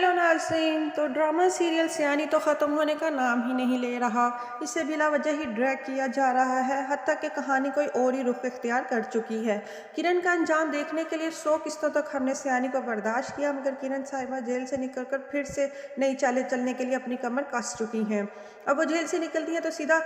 Hello नाज़रीन। तो drama serial सियानी तो ख़त्म होने का नाम ही नहीं ले रहा। इसे बिला वजह ही ड्रैग किया जा रहा है, हत्ता कि कहानी कोई और ही रुख इख्तियार कर चुकी है। किरण का अंजाम देखने के लिए 100 किस्तों तक हमने सियानी को बर्दाश्त किया, मगर किरण साहिबा जेल से निकलकर फिर से नई चालें चलने के लिए अपनी कमर कस चुकी हैं। अब वो जेल से निकलती हैं तो सीधा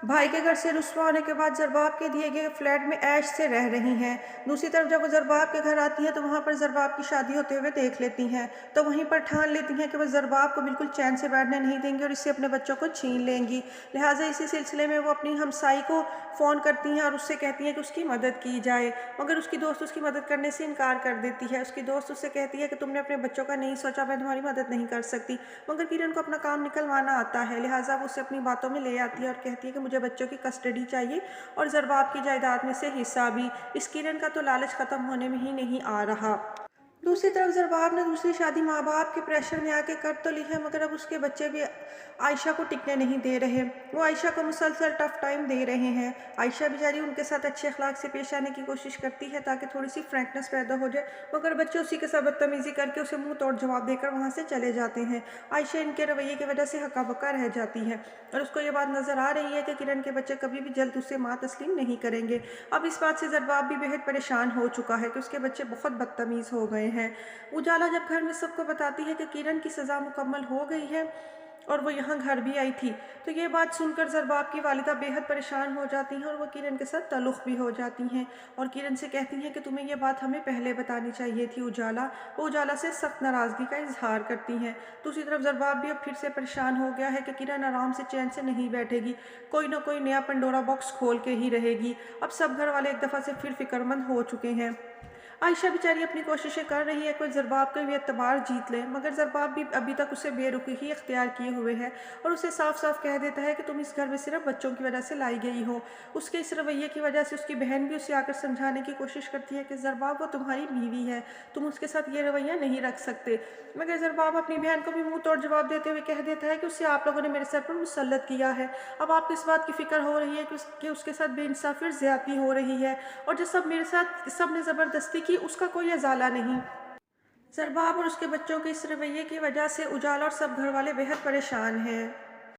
भाई के घर से रुस्वा होने के बाद ज़रबाब के दिए गए फ्लैट में ऐश से रह रही हैं। दूसरी तरफ जब वो ज़रबाब के घर आती हैं तो वहाँ पर ज़रबाब की शादी होते हुए देख लेती हैं, तो वहीं पर ठान लेती हैं कि वो ज़रबाब को बिल्कुल चैन से बैठने नहीं देंगी और इससे अपने बच्चों को छीन लेंगी। लिहाजा इसी सिलसिले में वो अपनी हमसाई को फ़ोन करती हैं और उससे कहती हैं कि उसकी मदद की जाए, मगर उसकी दोस्त उसकी मदद करने से इनकार कर देती है। उसकी दोस्त उससे कहती है कि तुमने अपने बच्चों का नहीं सोचा, मैं तुम्हारी मदद नहीं कर सकती। मगर किरण को अपना काम निकलवाना आता है, लिहाजा वो उसे अपनी बातों में ले आती है और कहती है कि मुझे बच्चों की कस्टडी चाहिए और ज़रबाब की जायदाद में से हिस्सा भी। इस किरण का तो लालच ख़त्म होने में ही नहीं आ रहा। दूसरी तरफ ज़रबाब ने दूसरी शादी माँ बाप के प्रेशर में आके कर तो ली है, मगर अब उसके बच्चे भी आयशा को टिकने नहीं दे रहे। वो आयशा को मुसलसल टफ टाइम दे रहे हैं। आयशा बेचारी उनके साथ अच्छे अखलाक से पेश आने की कोशिश करती है ताकि थोड़ी सी फ्रैंकनेस पैदा हो जाए, मगर बच्चे उसी के साथ बदतमीज़ी करके उसे मुंह तोड़ जवाब देकर वहाँ से चले जाते हैं। आयशा इनके रवैये की वजह से हक्का बक्का रह जाती है और उसको ये बात नज़र आ रही है कि किरण के बच्चे कभी भी जल्द उसे माँ तस्लीम नहीं करेंगे। अब इस बात से ज़रबाब भी बेहद परेशान हो चुका है कि उसके बच्चे बहुत बदतमीज़ हो गए हैं। उजाला जब घर में सबको बताती है कि किरण की सज़ा मुकम्मल हो गई है और वो यहाँ घर भी आई थी, तो ये बात सुनकर ज़रबाब की वालिदा बेहद परेशान हो जाती हैं और वो किरण के साथ तल्लुक़ भी हो जाती हैं और किरण से कहती हैं कि तुम्हें ये बात हमें पहले बतानी चाहिए थी उजाला। वो उजाला से सख्त नाराज़गी का इजहार करती हैं। दूसरी तरफ ज़रबाब भी अब फिर से परेशान हो गया है कि किरण आराम से चैन से नहीं बैठेगी, कोई ना कोई नया पंडोरा बॉक्स खोल के ही रहेगी। अब सब घर वाले एक दफ़ा से फिर फिक्रमंद हो चुके हैं। आयशा बेचारी अपनी कोशिशें कर रही है कि ज़रबाब का भी एतबार जीत ले, मगर ज़रबाब भी अभी तक उसे बेरुखी ही इख्तियार किए हुए है और उसे साफ साफ कह देता है कि तुम इस घर में सिर्फ बच्चों की वजह से लाई गई हो। उसके इस रवैये की वजह से उसकी बहन भी उसे आकर समझाने की कोशिश करती है कि ज़रबाब वो तुम्हारी बीवी है, तुम उसके साथ ये रवैया नहीं रख सकते, मगर ज़रबाब अपनी बहन को भी मुँह तोड़ जवाब देते हुए कह देता है कि उसे आप लोगों ने मेरे सर पर मुसल्लत किया है। अब आपको इस बात की फ़िक्र हो रही है कि उसके साथ बेइंसाफ़ी और ज़्यादती हो रही है, और जो सब मेरे साथ सब ने ज़बरदस्ती की उसका कोई अज़ाला नहीं। ज़रबाब और उसके बच्चों के इस रवैये की वजह से उजाला और सब घर वाले बेहद परेशान हैं।